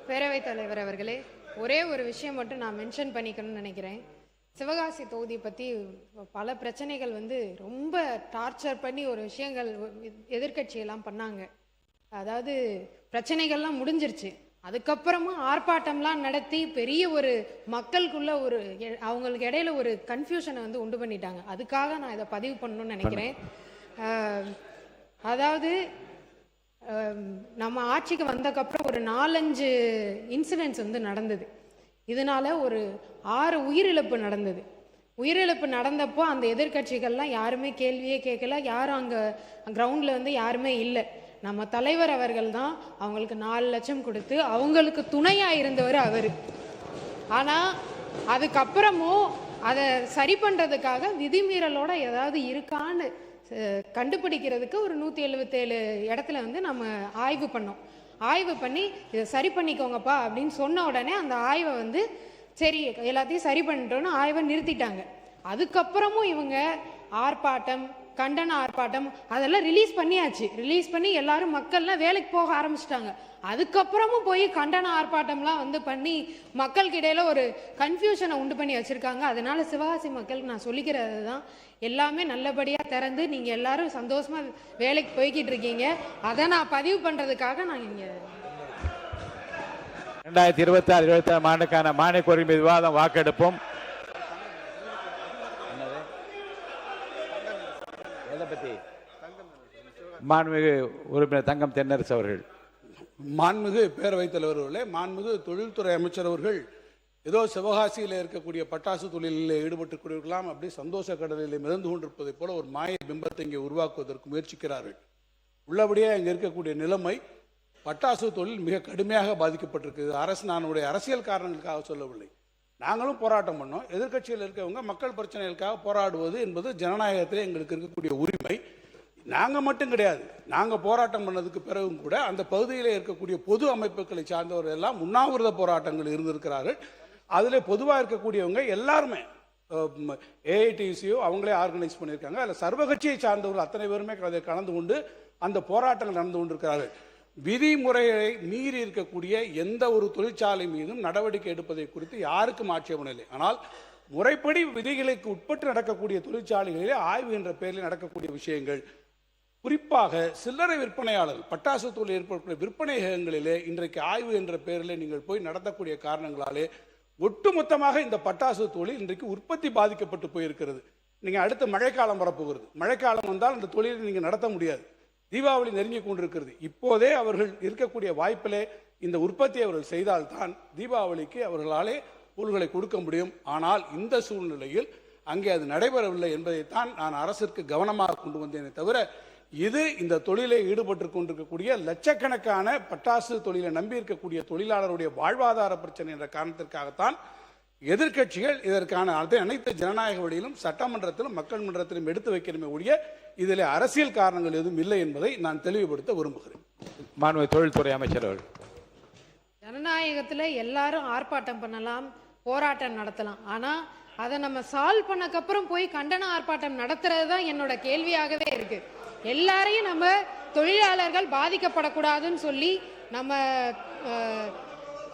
பேரவைத் தலைவர் அவர்களே, ஒரே ஒரு விஷயம் மட்டும் நான் மென்ஷன் பண்ணிக்கணும்னு நினைக்கிறேன். சிவகாசி தொகுதி பற்றி பல பிரச்சனைகள் ரொம்ப டார்ச்சர் பண்ணி ஒரு விஷயங்கள் எதிர்கட்சியெல்லாம் பண்ணாங்க. அதாவது பிரச்சனைகள்லாம் முடிஞ்சிருச்சு, அதுக்கப்புறமா ஆர்ப்பாட்டம்லாம் நடத்தி பெரிய ஒரு மக்களுக்குள்ள ஒரு அவங்களுக்கு இடையில ஒரு கன்ஃபியூஷனை உண்டு பண்ணிட்டாங்க. அதுக்காக நான் இதை பதிவு பண்ணணும்னு நினைக்கிறேன். அதாவது நம்ம ஆட்சிக்கு வந்தக்கப்புறம் ஒரு 4-5 இன்சிடென்ட்ஸ் நடந்தது. இதனால ஒரு 6 உயிரிழப்பு நடந்தது. உயிரிழப்பு நடந்தப்போ அந்த எதிர்கட்சிகள்லாம் யாருமே கேள்வியே கேட்கல. யாரும் அங்கே கிரவுண்டில் யாருமே இல்லை. நம்ம தலைவர் அவர்கள் தான் அவங்களுக்கு 4 லட்சம் கொடுத்து அவங்களுக்கு துணையாக இருந்தவர் அவர். ஆனால் அதுக்கப்புறமும் அதை சரி பண்ணுறதுக்காக விதிமீறலோட ஏதாவது இருக்கான்னு கண்டுபிடிக்கிறதுக்கு ஒரு 177 இடத்துல நம்ம ஆய்வு பண்ணோம். ஆய்வு பண்ணி இதை சரி பண்ணிக்கோங்கப்பா அப்படின்னு சொன்ன உடனே அந்த ஆய்வை சரி எல்லாத்தையும் சரி பண்ணிட்டோன்னு ஆய்வை நிறுத்திட்டாங்க. அதுக்கப்புறமும் இவங்க ஆர்ப்பாட்டம், கண்டன ஆர்ப்பாட்டம் அதெல்லாம் ரிலீஸ் பண்ணியாச்சு. ரிலீஸ் பண்ணி எல்லாரும் மக்கள்லாம் வேலைக்கு போக ஆரம்பிச்சிட்டாங்க. அதுக்கப்புறமும் போய் கண்டன ஆர்ப்பாட்டம்லாம் பண்ணி மக்களுக்கு இடையில ஒரு கன்ஃபியூஷனை உண்டு பண்ணி வச்சிருக்காங்க. அதனால சிவகாசி மக்களுக்கு நான் சொல்லிக்கிறது தான், எல்லாமே நல்லபடியாக திறந்து நீங்கள் எல்லாரும் சந்தோஷமா வேலைக்கு போய்கிட்டு இருக்கீங்க. அதை நான் பதிவு பண்ணுறதுக்காக நான் இங்கே 2026-27 ஆண்டுக்கான மானிய கோரிக்கை மீது விவாதம் வாக்கெடுப்போம். மாண்புமிகு உறுப்பினர் தங்கம் தென்னரசு அவர்கள். மாண்புமிகு பேரவைத் தலைவர் அவர்களே, மாண்புமிகு தொழில்துறை அமைச்சர் அவர்கள் ஏதோ சிவகாசியில் இருக்கக்கூடிய பட்டாசு தொழிலில் ஈடுபட்டுக்கூடியவர்களாம் அப்படி சந்தோஷ கடலில் மிதந்து கொண்டிருப்பதை போல ஒரு மாய பிம்பத்தை இங்கே உருவாக்குவதற்கு முயற்சிக்கிறார்கள். உள்ளபடியே இங்கே இருக்கக்கூடிய நிலைமை, பட்டாசு தொழில் மிக கடுமையாக பாதிக்கப்பட்டிருக்கு. நான் அரசியல் காரணங்களுக்காக சொல்லவில்லை. நாங்களும் போராட்டம் பண்ணோம். எதிர்கட்சியில் இருக்கவங்க மக்கள் பிரச்சனைகளுக்காக போராடுவது என்பது ஜனநாயகத்திலே எங்களுக்கு இருக்கக்கூடிய உரிமை. நாங்கள் மட்டும் கிடையாது, நாங்கள் போராட்டம் பண்ணதுக்கு பிறகும் கூட அந்த பகுதியில் இருக்கக்கூடிய பொது அமைப்புகளை சார்ந்தவர்கள் எல்லாம் உண்ணாவிரத போராட்டங்கள் இருந்திருக்கிறார்கள். அதில் பொதுவாக இருக்கக்கூடியவங்க எல்லாருமே ஏஐடிசியோ அவங்களே ஆர்கனைஸ் பண்ணியிருக்காங்க. அதில் சர்வகட்சியை சார்ந்தவர்கள் அத்தனை பேருமே அதில் கலந்து கொண்டு அந்த போராட்டங்கள் நடந்து கொண்டிருக்கிறார்கள். விதிமுறைகளை மீறி இருக்கக்கூடிய எந்த ஒரு தொழிற்சாலை மீதும் நடவடிக்கை எடுப்பதை குறித்து யாருக்கும் ஆட்சேபனை இல்லை. ஆனால் முறைப்படி விதிகளுக்கு உட்பட்டு நடக்கக்கூடிய தொழிற்சாலைகளிலே ஆய்வு என்ற பெயரில் நடக்கக்கூடிய விஷயங்கள், குறிப்பாக சில்லறை விற்பனையாளர்கள் பட்டாசு தொழில் ஏற்படக்கூடிய விற்பனைகளிலே இன்றைக்கு ஆய்வு என்ற பெயரில் நீங்கள் போய் நடத்தக்கூடிய காரணங்களாலே ஒட்டுமொத்தமாக இந்த பட்டாசு தொழில் இன்றைக்கு உற்பத்தி பாதிக்கப்பட்டு போயிருக்கிறது. நீங்கள் அடுத்த மழைக்காலம் வரப்போகிறது. மழைக்காலம் வந்தால் அந்த தொழிலை நீங்கள் நடத்த முடியாது. தீபாவளி நெருங்கி கொண்டிருக்கிறது. இப்போதே அவர்கள் இருக்கக்கூடிய வாய்ப்பிலே இந்த உற்பத்தியை அவர்கள் செய்தால்தான் தீபாவளிக்கு அவர்களாலே பொருள்களை கொடுக்க முடியும். ஆனால் இந்த சூழ்நிலையில் அங்கே அது நடைபெறவில்லை என்பதைத்தான் நான் அரசிற்கு கவனமாக கொண்டு வந்தேனே தவிர, இது இந்த தொழிலை ஈடுபட்டு கொண்டிருக்கக்கூடிய லட்சக்கணக்கான பட்டாசு தொழிலை நம்பி இருக்கக்கூடிய தொழிலாளருடைய வாழ்வாதார பிரச்சனை என்ற காரணத்திற்காகத்தான் எதிர்கட்சிகள் இதற்கான அனைத்து ஜனநாயக வழியிலும் சட்டமன்றத்திலும் மக்கள் மன்றத்திலும் எடுத்து வைக்கிறமே ஒழிய இதில் அரசியல் காரணங்கள் எதுவும் இல்லை என்பதை நான் தெளிவுபடுத்த விரும்புகிறேன். மாண்புமிகு தொழில்துறை அமைச்சர் அவர்கள். ஜனநாயகத்தில் எல்லாரும் ஆர்ப்பாட்டம் பண்ணலாம், போராட்டம் நடத்தலாம். ஆனால் அதை நம்ம சால்வ் பண்ணக்கப்புறம் போய் கண்டன ஆர்ப்பாட்டம் நடத்துறது தான் என்னோட கேள்வியாகவே இருக்கு. எல்லாரையும் நம்ம தொழிலாளர்கள் பாதிக்கப்படக்கூடாதுன்னு சொல்லி நம்ம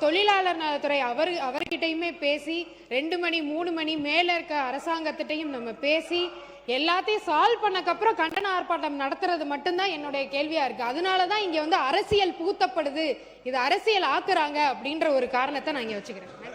தொழிலாளர் நலத்துறை அவர்கிட்டையுமே பேசி 2 மணி 3 மணி மேலே இருக்க அரசாங்கத்திட்டையும் நம்ம பேசி எல்லாத்தையும் சால்வ் பண்ணக்கப்புறம் கண்டன ஆர்ப்பாட்டம் நடத்துறது மட்டும்தான் என்னுடைய கேள்வியா இருக்கு. அதனால தான் இங்க அரசியல் பூத்தப்படுது, இது அரசியல் ஆக்குறாங்க அப்படின்ற ஒரு காரணத்தை நான் இங்க வச்சுக்கிறேன்.